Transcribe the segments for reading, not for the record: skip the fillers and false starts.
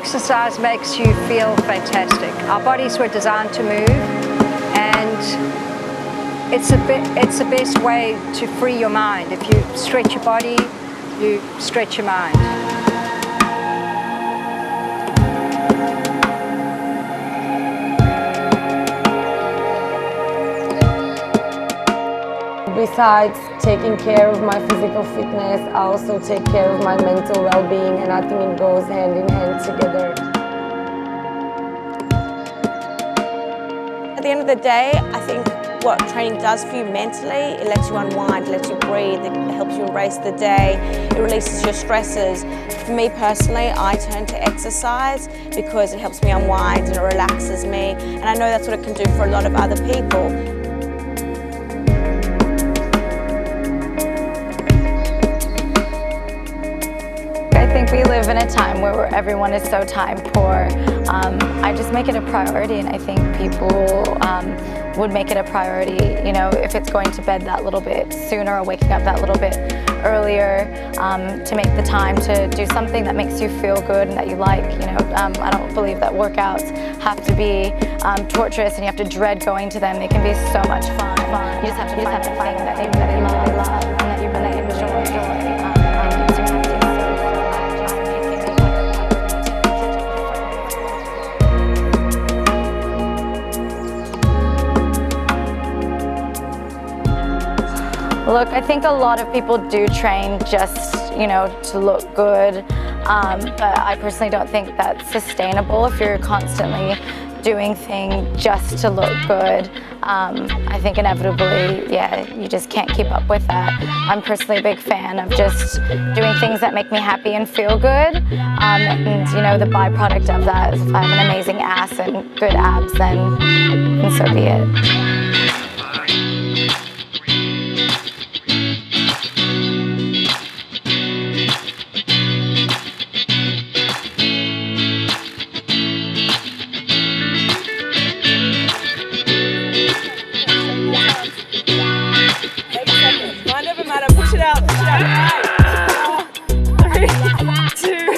Exercise makes you feel fantastic. Our bodies were designed to move, and it's the best way to free your mind. If you stretch your body, you stretch your mind. Besides taking care of my physical fitness, I also take care of my mental well-being, and I think it goes hand in hand together. At the end of the day, I think what training does for you mentally, it lets you unwind, it lets you breathe, it helps you embrace the day, it releases your stresses. For me personally, I turn to exercise because it helps me unwind and it relaxes me, and I know that's what it can do for a lot of other people. I think we live in a time where everyone is so time poor. I just make it a priority, and I think people would make it a priority, you know, if it's going to bed that little bit sooner or waking up that little bit earlier, to make the time to do something that makes you feel good and that you like. You know, I don't believe that workouts have to be torturous and you have to dread going to them. They can be so much fun. You just have to find the thing that they really love and that you really enjoy. Look, I think a lot of people do train just, you know, to look good, but I personally don't think that's sustainable if you're constantly doing things just to look good. I think inevitably, yeah, you just can't keep up with that. I'm personally a big fan of just doing things that make me happy and feel good, and you know, the byproduct of that is if I have an amazing ass and good abs, then so be it. Push it out, push it out. 3, 2.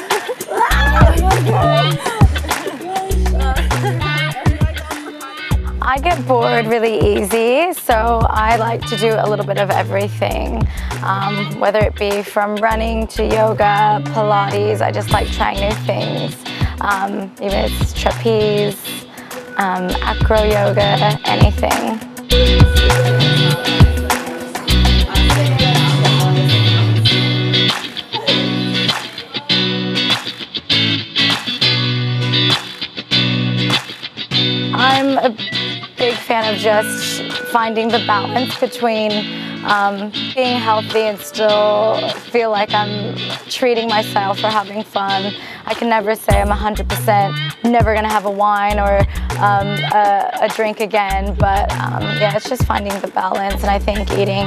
I get bored really easy, so I like to do a little bit of everything. Whether it be from running to yoga, Pilates, I just like trying new things. Even if it's trapeze, acro yoga, anything. I'm a big fan of just finding the balance between being healthy and still feel like I'm treating myself or having fun. I can never say I'm 100% never gonna have a wine or a drink again, but yeah, it's just finding the balance, and I think eating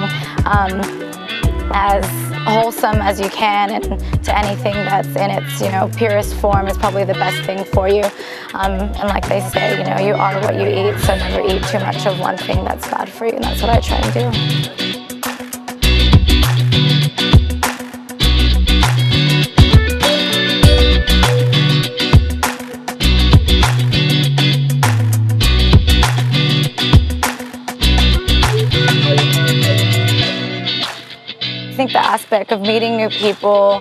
as wholesome as you can and to anything that's in its, you know, purest form is probably the best thing for you. And like they say, you know, you are what you eat, so never eat too much of one thing that's bad for you, and that's what I try and do. I think the aspect of meeting new people,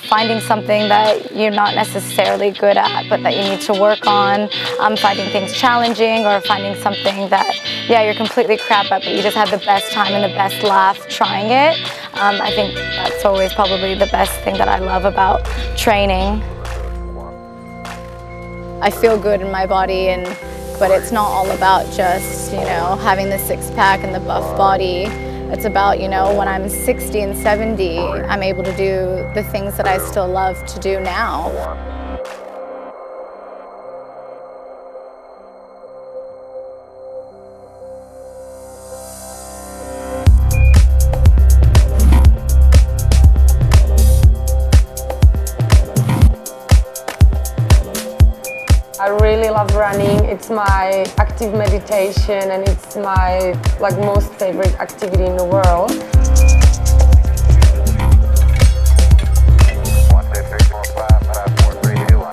finding something that you're not necessarily good at but that you need to work on, finding things challenging, or finding something that, yeah, you're completely crap at but you just have the best time and the best laugh trying it. I think that's always probably the best thing that I love about training. I feel good in my body, but it's not all about just, you know, having the six-pack and the buff body. It's about, you know, when I'm 60 and 70, I'm able to do the things that I still love to do now. I really love running. It's my active meditation, and it's my most favorite activity in the world. 1, 2, 3, 4, 5, 5, 4, 3, 2, 1.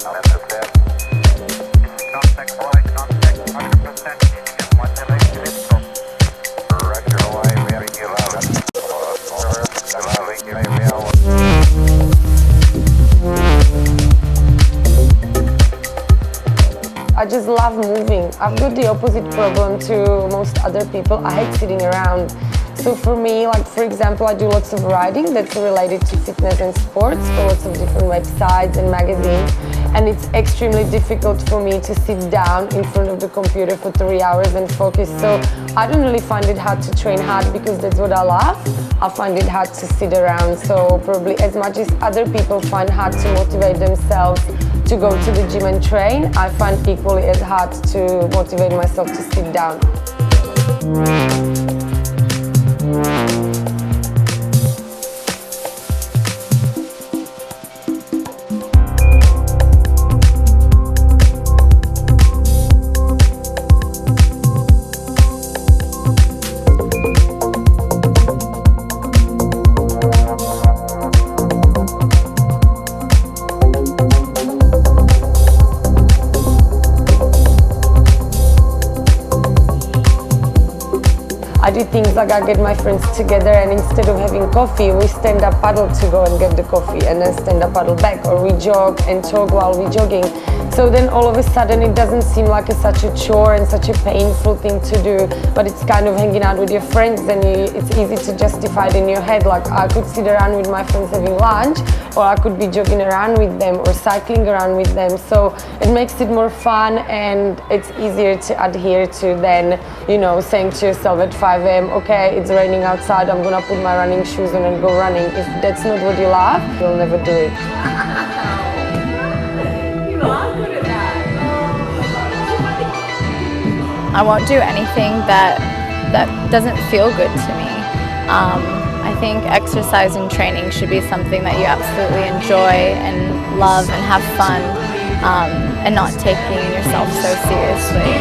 just love moving. I've got the opposite problem to most other people. I hate sitting around. So for me, like for example, I do lots of writing that's related to fitness and sports for lots of different websites and magazines. And it's extremely difficult for me to sit down in front of the computer for 3 hours and focus. So I don't really find it hard to train hard because that's what I love. I find it hard to sit around. So probably as much as other people find hard to motivate themselves to go to the gym and train, I find equally as hard to motivate myself to sit down. I do things like I get my friends together and instead of having coffee, we stand up paddle to go and get the coffee and then stand up paddle back, or we jog and talk while we're jogging. So then all of a sudden it doesn't seem like it's such a chore and such a painful thing to do, but it's kind of hanging out with your friends and it's easy to justify it in your head. Like I could sit around with my friends having lunch, or I could be jogging around with them or cycling around with them. So it makes it more fun and it's easier to adhere to than, you know, saying to yourself at 5 a.m, okay, it's raining outside, I'm gonna put my running shoes on and go running. If that's not what you love, you'll never do it. You are good at that. I won't do anything that doesn't feel good to me. I think exercise and training should be something that you absolutely enjoy and love and have fun, and not taking yourself so seriously.